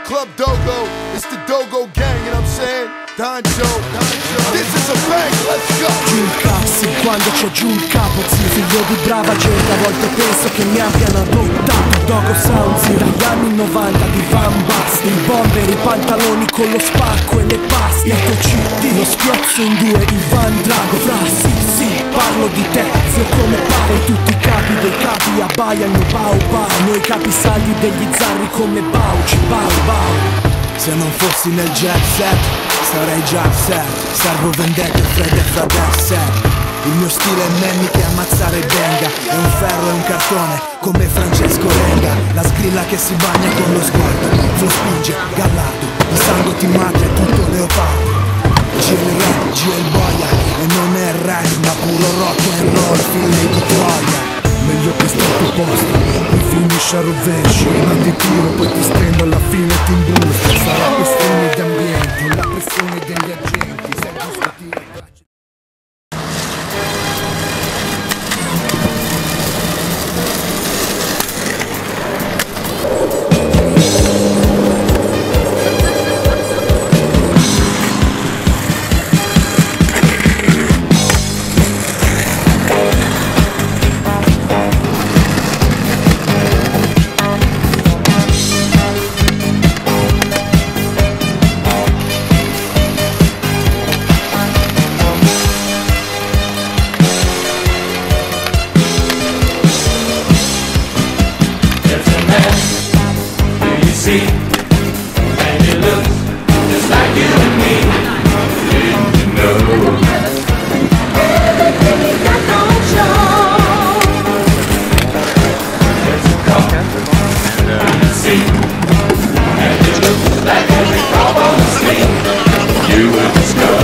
Club Dogo, it's the Dogo gang, you know what I'm saying? Don Joe, this is a bang, let's go! Giù il cassi, quando c'ho giù il capo, zio, figlio di brava gente, a volte penso che mi abbiano adottato. Dogo Sound, zio, dagli anni 90 di Van Basten, i bomber, i pantaloni con lo spacco e le paste. Il tuo CD, lo schiozzo in due, il Van Drago, fra sì, parlo di te, zio, come pare. Tutti i capi dei capi abbaiano bau bau, noi capi saldi degli zarri come Bauci, bau. Se non fossi nel jet set, sarei già set. Servo vendette, fredde fra set. Il mio stile è Manny che ammazzare benga. È un ferro e un cartone, come Francesco Renga. La sgrilla che si bagna con lo sguardo, lo spinge, Gallardo. Il sangue ti mata, è tutto leopardo. GL Rap, GL Boia. E non è rap, ma puro rock and roll, fine di Troia. Meglio che sto al tuo posto, mi finisce a rovescio. Ma ti tiro, poi ti stendo, alla fine ti imbrusto. Sarà questione di ambiente, la pressione degli agenti. Se giusto tiro. And he looks just like you and me. Didn't you know? Everything he got don't show. There's a car in the seat, and he looks like every car on the street. You would discover.